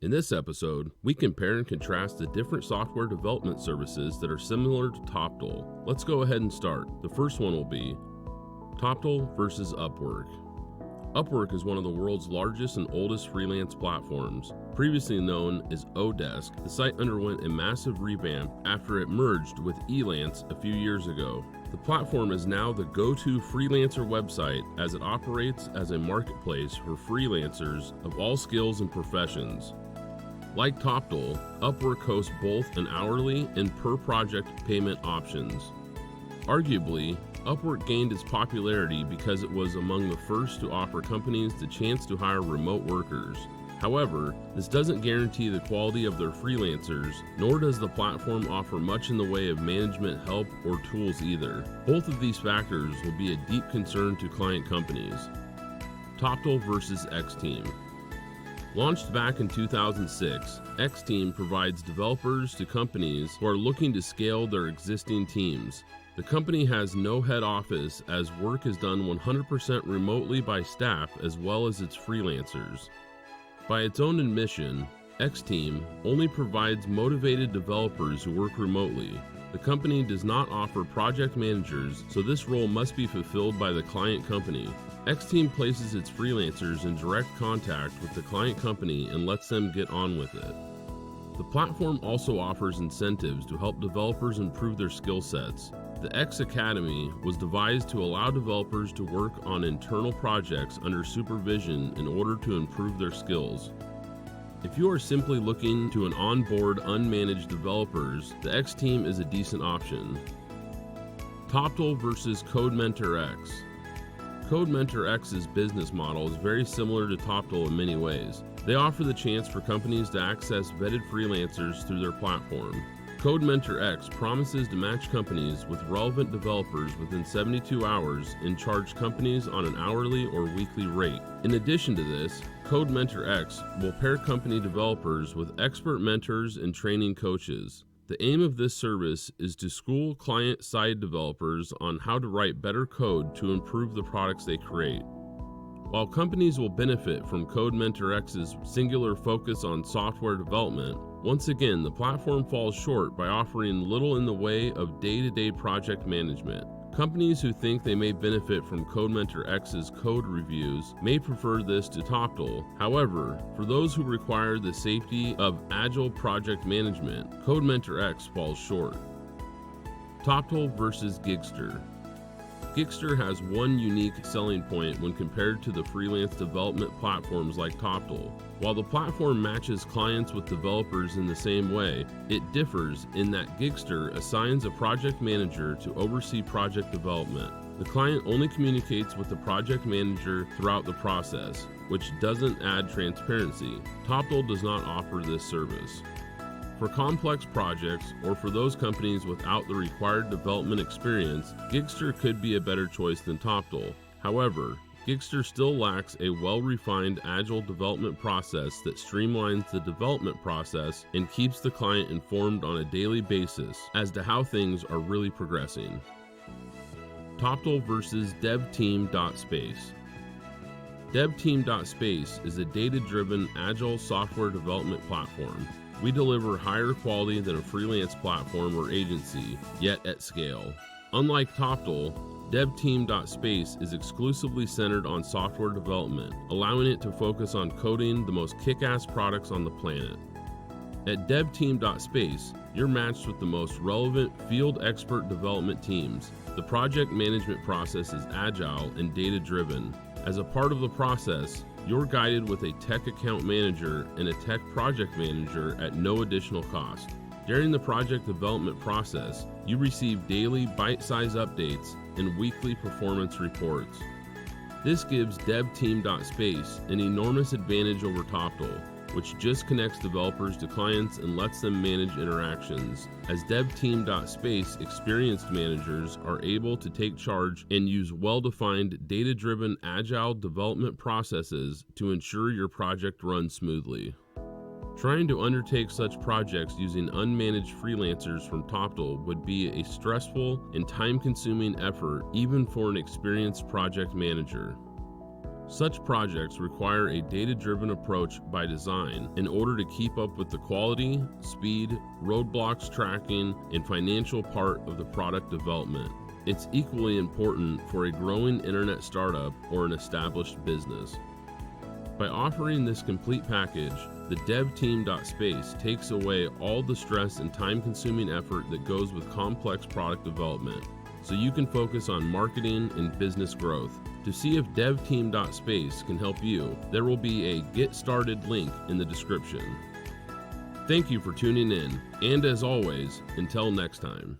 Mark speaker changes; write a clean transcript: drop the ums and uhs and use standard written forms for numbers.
Speaker 1: In this episode, we compare and contrast the different software development services that are similar to Toptal. Let's go ahead and start. The first one will be Toptal versus Upwork. Upwork is one of the world's largest and oldest freelance platforms. Previously known as Odesk, the site underwent a massive revamp after it merged with Elance a few years ago. The platform is now the go-to freelancer website as it operates as a marketplace for freelancers of all skills and professions. Like Toptal, Upwork hosts both an hourly and per-project payment options. Arguably, Upwork gained its popularity because it was among the first to offer companies the chance to hire remote workers. However, this doesn't guarantee the quality of their freelancers, nor does the platform offer much in the way of management help or tools either. Both of these factors will be a deep concern to client companies. Toptal versus X-Team. Launched back in 2006, X-Team provides developers to companies who are looking to scale their existing teams. The company has no head office as work is done 100% remotely by staff as well as its freelancers. By its own admission, X-Team only provides motivated developers who work remotely. The company does not offer project managers, so this role must be fulfilled by the client company. X-Team places its freelancers in direct contact with the client company and lets them get on with it. The platform also offers incentives to help developers improve their skill sets. The X Academy was devised to allow developers to work on internal projects under supervision in order to improve their skills. If you are simply looking to onboard unmanaged developers, the X Team is a decent option. Toptal versus CodementorX. CodementorX's business model is very similar to Toptal in many ways. They offer the chance for companies to access vetted freelancers through their platform. CodementorX promises to match companies with relevant developers within 72 hours and charge companies on an hourly or weekly rate. In addition to this, CodementorX will pair company developers with expert mentors and training coaches. The aim of this service is to school client-side developers on how to write better code to improve the products they create. While companies will benefit from CodementorX's singular focus on software development, once again, the platform falls short by offering little in the way of day-to-day project management. Companies who think they may benefit from CodementorX's code reviews may prefer this to Toptal. However, for those who require the safety of agile project management, CodementorX falls short. Toptal versus Gigster. Gigster has one unique selling point when compared to the freelance development platforms like Toptal. While the platform matches clients with developers in the same way, it differs in that Gigster assigns a project manager to oversee project development. The client only communicates with the project manager throughout the process, which doesn't add transparency. Toptal does not offer this service. For complex projects or for those companies without the required development experience, Gigster could be a better choice than Toptal. However, Gigster still lacks a well-refined agile development process that streamlines the development process and keeps the client informed on a daily basis as to how things are really progressing. Toptal versus DevTeam.Space. DevTeam.Space is a data-driven agile software development platform. We deliver higher quality than a freelance platform or agency, yet at scale. Unlike Toptal, DevTeam.Space is exclusively centered on software development, allowing it to focus on coding the most kick-ass products on the planet. At DevTeam.Space, you're matched with the most relevant field expert development teams. The project management process is agile and data-driven. As a part of the process, you're guided with a tech account manager and a tech project manager at no additional cost. During the project development process, you receive daily bite-sized updates and weekly performance reports. This gives DevTeam.Space an enormous advantage over Toptal, which just connects developers to clients and lets them manage interactions, as DevTeam.Space experienced managers are able to take charge and use well-defined, data-driven, agile development processes to ensure your project runs smoothly. Trying to undertake such projects using unmanaged freelancers from Toptal would be a stressful and time-consuming effort even for an experienced project manager. Such projects require a data-driven approach by design in order to keep up with the quality, speed, roadblocks tracking, and financial part of the product development. It's equally important for a growing internet startup or an established business. By offering this complete package, the DevTeam.Space takes away all the stress and time-consuming effort that goes with complex product development, so you can focus on marketing and business growth. To see if DevTeam.Space can help you, there will be a Get Started link in the description. Thank you for tuning in, and as always, until next time.